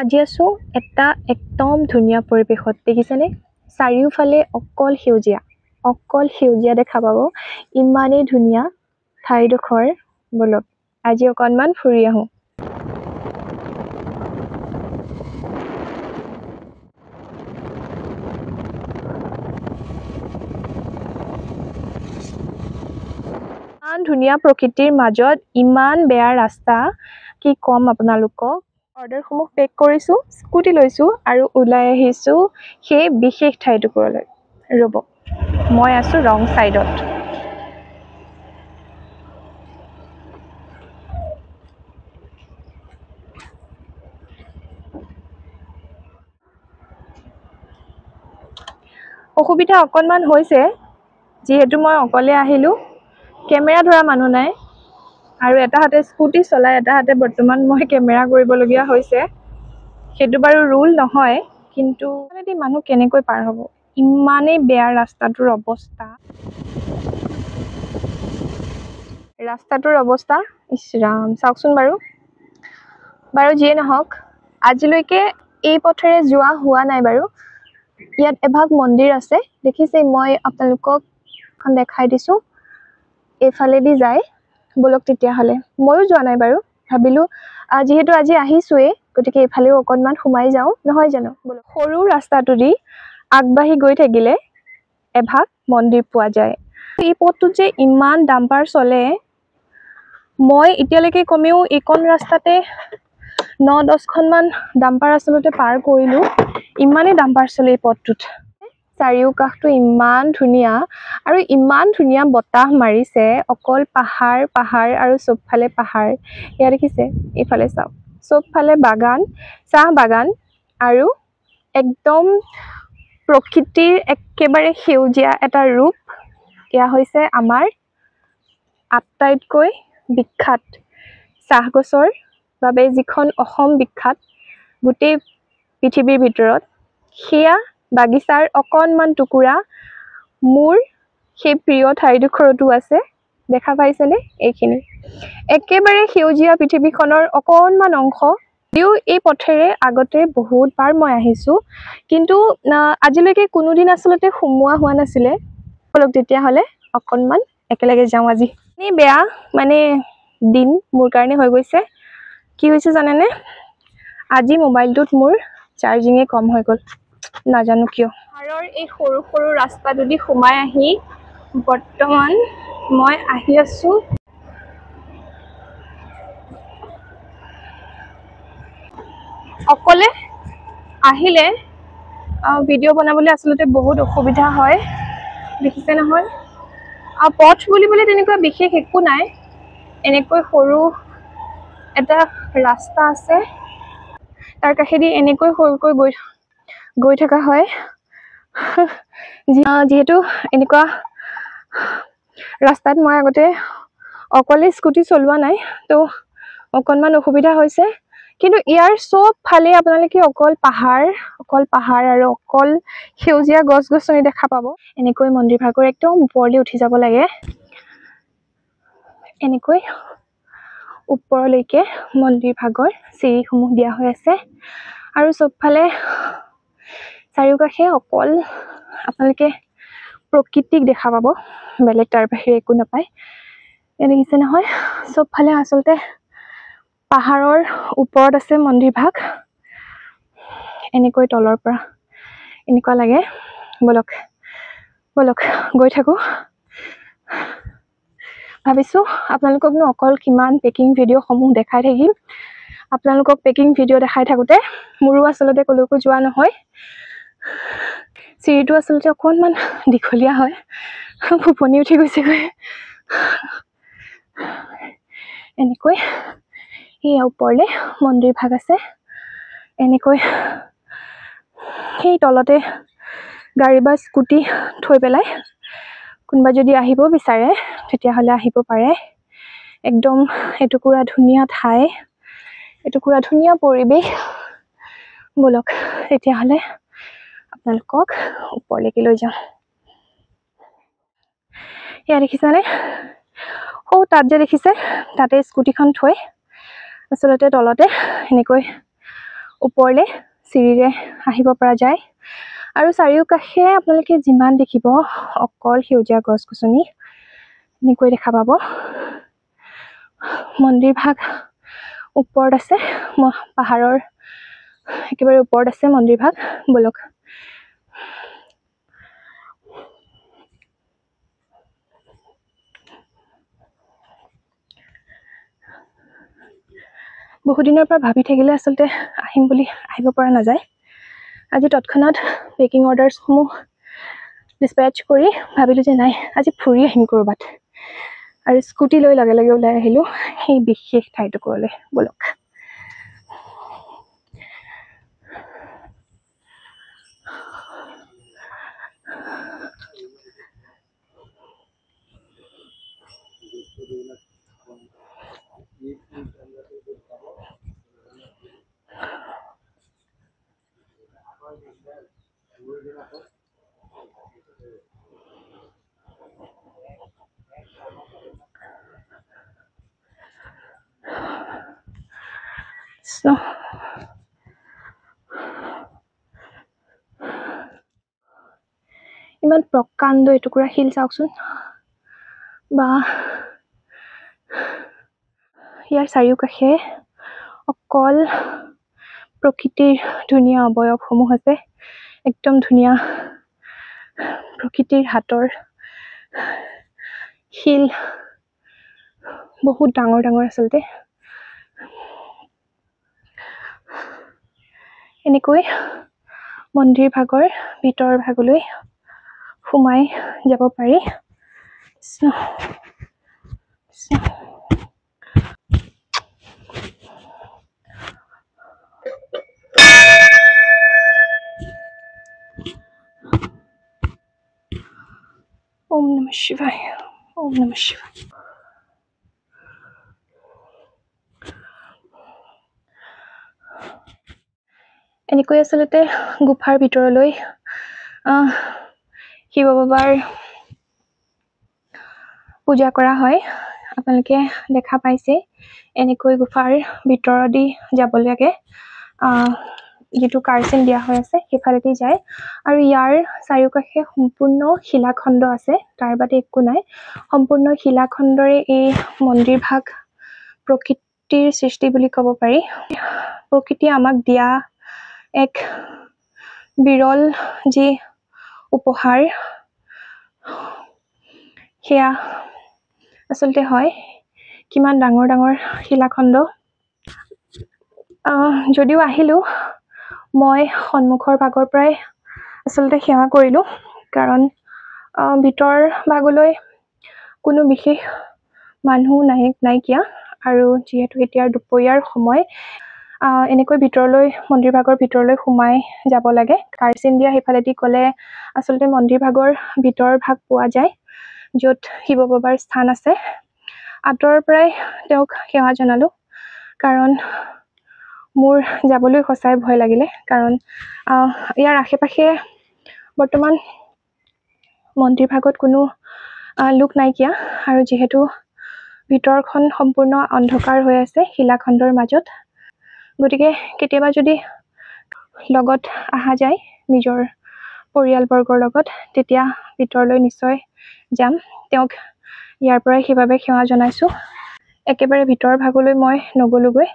আজি আছো এটা একদম ধুনীয়া পৰিৱেশত দেখিছেনে চাৰিওফালে অকল সেউজীয়া দেখা পাব ইমানেই ধুনীয়া ঠাইডোখৰ বলক আজি অকণমান ফুৰি আহো ইমান ধুনীয়া প্ৰকৃতিৰ মাজত ইমান বেয়া ৰাস্তা কি কম আপোনালোকক অৰ্ডাৰসমূহ পেক কৰিছো স্কুটি লৈছো আৰু ওলাই আহিছো সেই বিশেষ ঠাইটুকুৰলৈ ৰ'ব মই আছো ৰং সাইডত অসুবিধা অকণমান হৈছে যেহেতু মই অকলে আহিলো কেমেৰা ধৰা মানুহ নাই আৰু এটা হাতে স্কুটি চলাই এটা হাতে বৰ্তমান মই কেমেৰা কৰিবলগীয়া হৈছে সেইটো বাৰু ৰুল নহয় কিন্তু মানে মানুহ কেনেকৈ পাৰ হ'ব ইমানেই বেয়া ৰাস্তাটোৰ অৱস্থা ইছৰাম চাওকচোন বাৰু যিয়ে নহওক আজিলৈকে এই পথেৰে যোৱা হোৱা নাই বাৰু ইয়াত এভাগ মন্দিৰ আছে দেখিছে মই আপোনালোকক দেখাই দিছো এইফালেদি যায় বলক তেতিয়াহ'লে ময়ো যোৱা নাই বাৰু ভাবিলো যিহেতু আজি আহিছোৱে গতিকে এইফালেও অকণমান সোমাই যাওঁ নহয় জানো বলক সৰু ৰাস্তাটো দি আগবাঢ়ি গৈ থাকিলে এভাগ মন্দিৰ পোৱা যায় এই পথটোত যে ইমান ডাম্পাৰ চলে মই এতিয়ালৈকে কমেও এইকণ ৰাস্তাতে 9-10খনমান ডাম্পাৰ আচলতে পাৰ কৰিলো ইমানেই ডাম্পাৰ চলে এই পথটোত চাৰিওকাষটো ইমান ধুনীয়া আৰু ইমান ধুনীয়া বতাহ মাৰিছে অকল পাহাৰ আৰু চবফালে পাহাৰ এয়া দেখিছে এইফালে চাওক চবফালে বাগান চাহ বাগান আৰু একদম প্ৰকৃতিৰ একেবাৰে সেউজীয়া এটা ৰূপ এয়া হৈছে আমাৰ আটাইতকৈ বিখ্যাত চাহ গছৰ বাবে যিখন অসম বিখ্যাত গোটেই পৃথিৱীৰ ভিতৰত সেয়া বাগিচাৰ অকণমান টুকুৰা মোৰ সেই প্ৰিয় ঠাইডোখৰতো আছে দেখা পাইছেনে এইখিনি একেবাৰে সেউজীয়া পৃথিৱীখনৰ অকণমান অংশ এই পথেৰে আগতে বহুতবাৰ মই আহিছো কিন্তু আজিলৈকে কোনোদিন আচলতে সোমোৱা হোৱা নাছিলে বলক তেতিয়াহ'লে অকণমান একেলগে যাওঁ আজি বেয়া মানে দিন মোৰ কাৰণে হৈ গৈছে কি হৈছে জানেনে আজি মোবাইলটোত মোৰ চাৰ্জিঙে কম হৈ গ'ল নাজানো কিয় পাহাৰৰ এই সৰু সৰু ৰাস্তাটো দি সোমাই আহি বৰ্তমান মই আহি আছো অকলে আহিলে ভিডিঅ' বনাবলৈ আচলতে বহুত অসুবিধা হয় দেখিছে নহয় পথ বুলিবলৈ তেনেকুৱা বিশেষ একো নাই এনেকৈ সৰু এটা ৰাস্তা আছে তাৰ কাষেদি এনেকৈ সৰুকৈ গৈ থকা হয় যিহেতু এনেকুৱা ৰাস্তাত মই আগতে অকলে স্কুটি চলোৱা নাই তো অকণমান অসুবিধা হৈছে কিন্তু ইয়াৰ চব ফালে আপোনালোকে অকল পাহাৰ আৰু অকল সেউজীয়া গছ-গছনি দেখা পাব এনেকৈ মন্দিৰ ভাগৰ একদম ওপৰলৈ উঠি যাব লাগে এনেকৈ ওপৰলৈকে মন্দিৰ ভাগৰ চিৰিসমূহ দিয়া হৈ আছে আৰু চবফালে চাৰিওকাষে অকল আপোনালোকে প্ৰকৃতিক দেখা পাব বেলেগ তাৰ বাহিৰে একো নাপায় দেখিছে নহয় চবফালে আচলতে পাহাৰৰ ওপৰত আছে মন্দিৰ ভাগ এনেকৈ তলৰ পৰা এনেকুৱা লাগে বলক গৈ থাকো ভাবিছো আপোনালোককনো অকল কিমান পেকিং ভিডিঅ'সমূহ দেখাই থাকিম আপোনালোকক পেকিং ভিডিঅ' দেখাই থাকোতে মোৰো আচলতে কলৈকো যোৱা নহয় চিৰিটো আচলতে অকণমান দীঘলীয়া হয় ফুপনি উঠি গৈছেগৈ এনেকৈ এই ওপৰলে মন্দিৰ ভাগ আছে এনেকৈ সেই তলতে গাড়ী বা স্কুটি থৈ পেলাই কোনোবা যদি আহিব বিচাৰে তেতিয়াহ'লে আহিব পাৰে একদম এটুকুৰা ধুনীয়া ঠাই এটুকুৰা ধুনীয়া পৰিৱেশ বলক তেতিয়াহ'লে আপোনালোকক ওপৰলৈকে লৈ যাওঁ এয়া দেখিছানে তাত যে দেখিছে তাতে স্কুটিখন থৈ আচলতে তলতে এনেকৈ ওপৰলৈ চিৰিৰে আহিব পৰা যায় আৰু চাৰিওকাষে আপোনালোকে যিমান দেখিব অকল সেউজীয়া গছ-গছনি এনেকৈ দেখা পাব। মন্দিৰ ভাগ ওপৰত আছে, পাহাৰৰ একেবাৰে ওপৰত আছে মন্দিৰ ভাগ। বলক বহুদিনৰ পৰা ভাবি থাকিলে আচলতে আহিম বুলি আহিব পৰা নাযায়। আজি তৎক্ষণাত পেকিং অৰ্ডাৰসমূহ ডিছপেচ কৰি ভাবিলোঁ যে নাই আজি ফুৰি আহিম ক'ৰবাত, আৰু স্কুটি লৈ লগে লগে ওলাই আহিলোঁ সেই বিশেষ ঠাইটুকুৰলৈ। বলক ইমান প্ৰকাণ্ড এটুকুৰা শিল চাওকচোন, বা ইয়াৰ চাৰিওকাষে অকল প্ৰকৃতিৰ ধুনীয়া অৱয়ৱসমূহ আছে। একদম ধুনীয়া প্ৰকৃতিৰ হাতৰ শিল, বহুত ডাঙৰ ডাঙৰ আচলতে। এনেকৈ মন্দিৰ ভাগৰ ভিতৰ ভাগলৈ সোমাই যাব পাৰি। ওম নমঃ শিৱায়, ওম নমঃ শিৱায়। এনেকৈ আচলতে গুফাৰ ভিতৰলৈ শিৱ বাবাৰ পূজা কৰা হয়। আপোনালোকে দেখা পাইছে এনেকৈ গুফাৰ ভিতৰেদি যাব লাগে। যিটো কাৰচিন দিয়া হৈ আছে সেইফালেদি যায়, আৰু ইয়াৰ চাৰিওকাষে সম্পূৰ্ণ শিলাখণ্ড আছে, তাৰ বাদে একো নাই। সম্পূৰ্ণ শিলাখণ্ডৰে এই মন্দিৰ ভাগ প্ৰকৃতিৰ সৃষ্টি বুলি ক'ব পাৰি। প্ৰকৃতিয়ে আমাক দিয়া এক বিৰল যি উপহাৰ, সেয়া আচলতে হয়। কিমান ডাঙৰ ডাঙৰ শিলাখণ্ড। যদিও আহিলোঁ, মই সন্মুখৰ ভাগৰ পৰাই আচলতে সেৱা কৰিলোঁ, কাৰণ ভিতৰ ভাগলৈ কোনো বিশেষ মানুহ নাইকিয়া, আৰু যিহেতু এতিয়া দুপৰীয়াৰ সময়, এনেকৈ ভিতৰলৈ মন্দিৰ ভাগৰ ভিতৰলৈ সোমাই যাব লাগে। কাৰচিন দিয়া সেইফালেদি গ'লে আচলতে মন্দিৰ ভাগৰ ভিতৰ ভাগ পোৱা যায়, য'ত শিৱ বাবাৰ স্থান আছে। আঁতৰৰ পৰাই তেওঁক সেৱা জনালোঁ, কাৰণ মোৰ যাবলৈ সঁচাই ভয় লাগিলে, কাৰণ ইয়াৰ আশে পাশে বৰ্তমান মন্দিৰ ভাগত কোনো লোক নাইকিয়া, আৰু যিহেতু ভিতৰখন সম্পূৰ্ণ অন্ধকাৰ হৈ আছে শিলাখণ্ডৰ মাজত, গতিকে কেতিয়াবা যদি লগত অহা যায় নিজৰ পৰিয়ালবৰ্গৰ লগত, তেতিয়া ভিতৰলৈ নিশ্চয় যাম। তেওঁক ইয়াৰ পৰাই সেইবাবে সেৱা জনাইছোঁ। একেবাৰে ভিতৰ ভাগলৈ মই নগ'লোগৈ।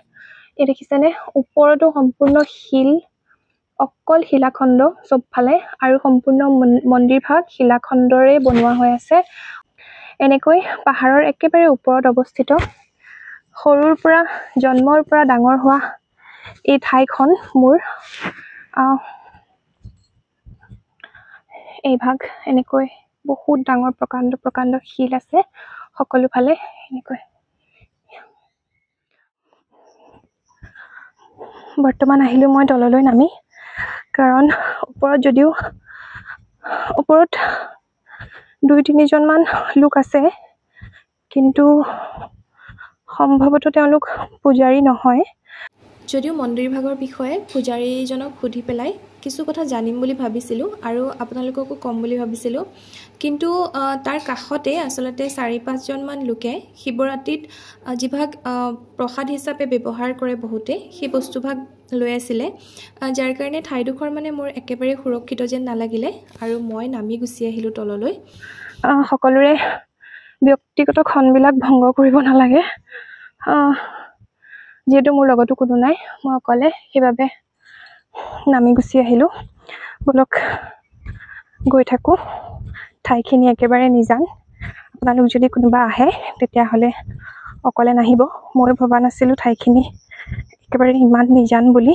এই দেখিছেনে, ওপৰতো সম্পূৰ্ণ শিল, অকল শিলাখণ্ড চবফালে, আৰু সম্পূৰ্ণ মন্দিৰ ভাগ শিলাখণ্ডৰে বনোৱা হৈ আছে। এনেকৈ পাহাৰৰ একেবাৰে ওপৰত অৱস্থিত, সৰুৰ পৰা জন্মৰ পৰা ডাঙৰ হোৱা এই ঠাইখন মোৰ। এই ভাগ এনেকৈ বহুত ডাঙৰ প্ৰকাণ্ড প্ৰকাণ্ড শিল আছে সকলো ফালে। এনেকৈ বৰ্তমান আহিলোঁ মই তললৈ নামি, কাৰণ ওপৰত 2-3জনমান লোক আছে, কিন্তু সম্ভৱতঃ তেওঁলোক পূজাৰী নহয়। যদিও মন্দিৰ ভাগৰ বিষয়ে পূজাৰীজনক সুধি পেলাই কিছু কথা জানিম বুলি ভাবিছিলোঁ আৰু আপোনালোককো ক'ম বুলি ভাবিছিলোঁ কিন্তু তাৰ কাষতে আচলতে 4-5 মান লোকে শিৱৰাত্ৰিত যিভাগ প্ৰসাদ হিচাপে ব্যৱহাৰ কৰে বহুতে সেই বস্তুভাগ লৈ আছিলে যাৰ কাৰণে ঠাইডোখৰ মানে মোৰ একেবাৰে সুৰক্ষিত যেন নালাগিলে আৰু মই নামি গুচি আহিলোঁ তললৈ সকলোৰে ব্যক্তিগত ক্ষণবিলাক ভংগ কৰিব নালাগে যেহেতু মোৰ লগতো কোনো নাই মই অকলে সেইবাবে নামি গুচি আহিলোঁ বলক গৈ থাকোঁ ঠাইখিনি একেবাৰে নিজান আপোনালোক যদি কোনোবা আহে তেতিয়াহ'লে অকলে নাহিব মই ভবা নাছিলোঁ ঠাইখিনি একেবাৰে ইমান নিজান বুলি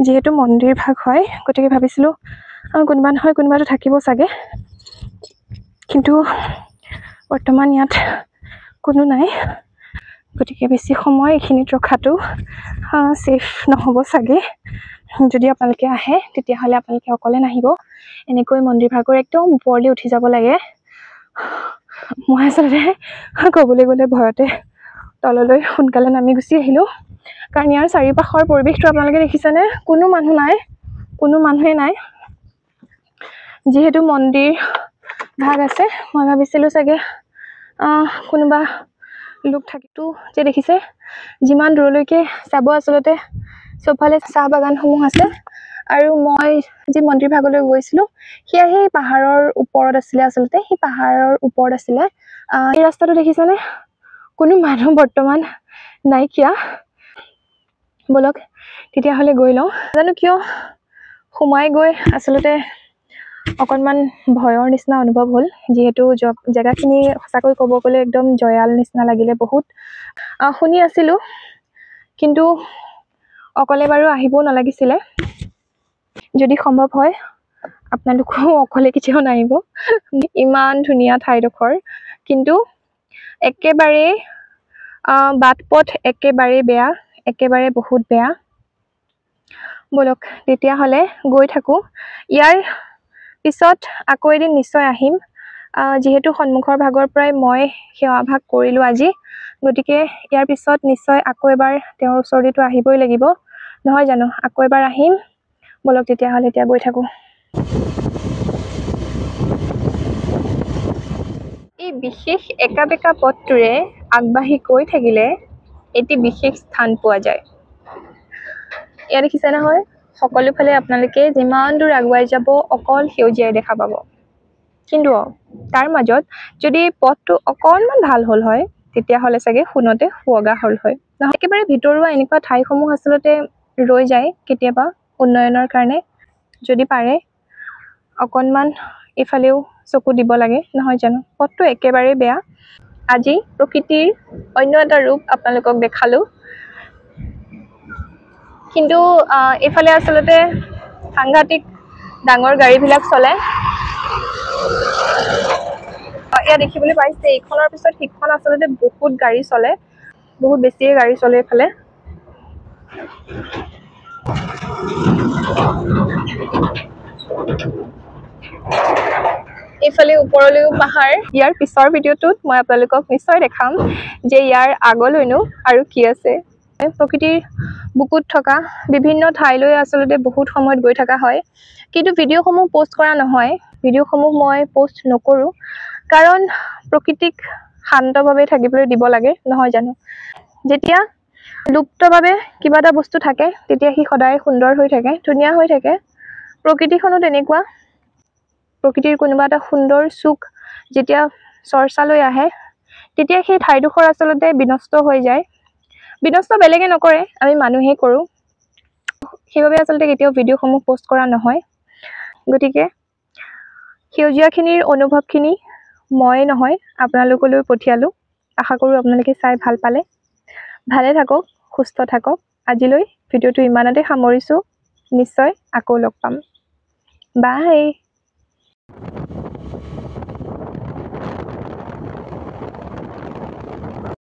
যেহেতু মন্দিৰ ভাগ হয় গতিকে ভাবিছিলোঁ কোনোবা নহয় কোনোবাটো থাকিব চাগে কিন্তু বৰ্তমান ইয়াত কোনো নাই গতিকে বেছি সময় এইখিনিত ৰখাটো ছেফ নহ'ব চাগে যদি আপোনালোকে আহে তেতিয়াহ'লে আপোনালোকে অকলে নাহিব এনেকৈ মন্দিৰ ভাগৰ একদম ওপৰলৈ উঠি যাব লাগে মই আচলতে ক'বলৈ গ'লে ভয়তে তললৈ সোনকালে নামি গুচি আহিলোঁ কাৰণ ইয়াৰ চাৰিওপাশৰ পৰিৱেশটো আপোনালোকে দেখিছেনে কোনো মানুহে নাই যিহেতু মন্দিৰ ভাগ আছে মই ভাবিছিলোঁ চাগে কোনোবা লোক থাকিতো যে দেখিছে যিমান দূৰলৈকে চাব আচলতে চবফালে চাহ বাগানসমূহ আছে আৰু মই যি মন্দিৰ ভাগলৈ গৈছিলোঁ সেয়া সেই পাহাৰৰ ওপৰত আছিলে আচলতে সেই পাহাৰৰ ওপৰত আছিলে এই ৰাস্তাটো দেখিছেনে কোনো মানুহ বৰ্তমান নাইকিয়া বলক তেতিয়াহ'লে গৈ লওঁ জানো কিয় সোমাই গৈ আচলতে অকণমান ভয়ৰ নিচিনা অনুভৱ হ'ল যিহেতু জেগাখিনি সঁচাকৈ ক'ব গ'লে একদম জয়াল নিচিনা লাগিলে বহুত শুনি আছিলোঁ কিন্তু অকলে বাৰু আহিবও নালাগিছিলে যদি সম্ভৱ হয় আপোনালোকো অকলে কেতিয়াও নাহিব ইমান ধুনীয়া ঠাইডোখৰ কিন্তু একেবাৰে বাট পথ একেবাৰে বেয়া একেবাৰে বহুত বেয়া বলক তেতিয়াহ'লে গৈ থাকোঁ ইয়াৰ পিছত আকৌ এদিন নিশ্চয় আহিম যিহেতু সন্মুখৰ ভাগৰ পৰাই মই সেৱাভাগ কৰিলোঁ আজি গতিকে ইয়াৰ পিছত নিশ্চয় আকৌ এবাৰ তেওঁৰ ওচৰলৈতো আহিবই লাগিব নহয় জানো আকৌ এবাৰ আহিম বলক তেতিয়াহ'লে এতিয়া গৈ থাকোঁ এই বিশেষ একা বেকা পথটোৰে আগবাঢ়ি গৈ থাকিলে এটি বিশেষ স্থান পোৱা যায় ইয়াত দেখিছে নহয় সকলোফালে আপোনালোকে যিমান দূৰ আগুৱাই যাব অকল সেউজীয়াই দেখা পাব কিন্তু তাৰ মাজত যদি পথটো অকণমান ভাল হ'ল হয় তেতিয়াহ'লে চাগে শুনতে সুৱগা হ'ল হয় নহয় একেবাৰে ভিতৰুৱা এনেকুৱা ঠাইসমূহ আচলতে ৰৈ যায় কেতিয়াবা উন্নয়নৰ কাৰণে যদি পাৰে অকণমান এইফালেও চকু দিব লাগে নহয় জানো পথটো একেবাৰে বেয়া আজি প্ৰকৃতিৰ অন্য এটা ৰূপ আপোনালোকক দেখালোঁ কিন্তু এইফালে আচলতে সাংঘাতিক ডাঙৰ গাড়ীবিলাক চলে এয়া দেখিবলৈ পাইছে এইখনৰ পিছত সিখন আচলতে বহুত গাড়ী চলে বহুত বেছিয়ে গাড়ী চলে এইফালে এইফালে ওপৰলৈও পাহাৰ ইয়াৰ পিছৰ ভিডিঅ'টোত মই আপোনালোকক নিশ্চয় দেখাম যে ইয়াৰ আগলৈনো আৰু কি আছে প্ৰকৃতিৰ বুকুত থকা বিভিন্ন ঠাইলৈ আচলতে বহুত সময়ত গৈ থকা হয় কিন্তু ভিডিঅ'সমূহ পোষ্ট কৰা নহয় ভিডিঅ'সমূহ মই পোষ্ট নকৰোঁ কাৰণ প্ৰকৃতিক শান্তভাৱে থাকিবলৈ দিব লাগে নহয় জানো যেতিয়া লুপ্তভাৱে কিবা এটা বস্তু থাকে তেতিয়া সি সদায় সুন্দৰ হৈ থাকে ধুনীয়া হৈ থাকে প্ৰকৃতিখনো তেনেকুৱা প্ৰকৃতিৰ কোনোবা এটা সুন্দৰ চুক যেতিয়া চৰ্চালৈ আহে তেতিয়া সেই ঠাইডোখৰ আচলতে বিনষ্ট হৈ যায় বিনষ্ট বেলেগে নকৰে আমি মানুহে কৰোঁ সেইবাবে আচলতে কেতিয়াও ভিডিঅ'সমূহ পোষ্ট কৰা নহয় গতিকে সেউজীয়াখিনিৰ অনুভৱখিনি মই নহয় আপোনালোকলৈ পঠিয়ালোঁ আশা কৰোঁ আপোনালোকে চাই ভাল পালে ভালে থাকক সুস্থ থাকক আজিলৈ ভিডিঅ'টো ইমানতে সামৰিছোঁ নিশ্চয় আকৌ লগ পাম বাই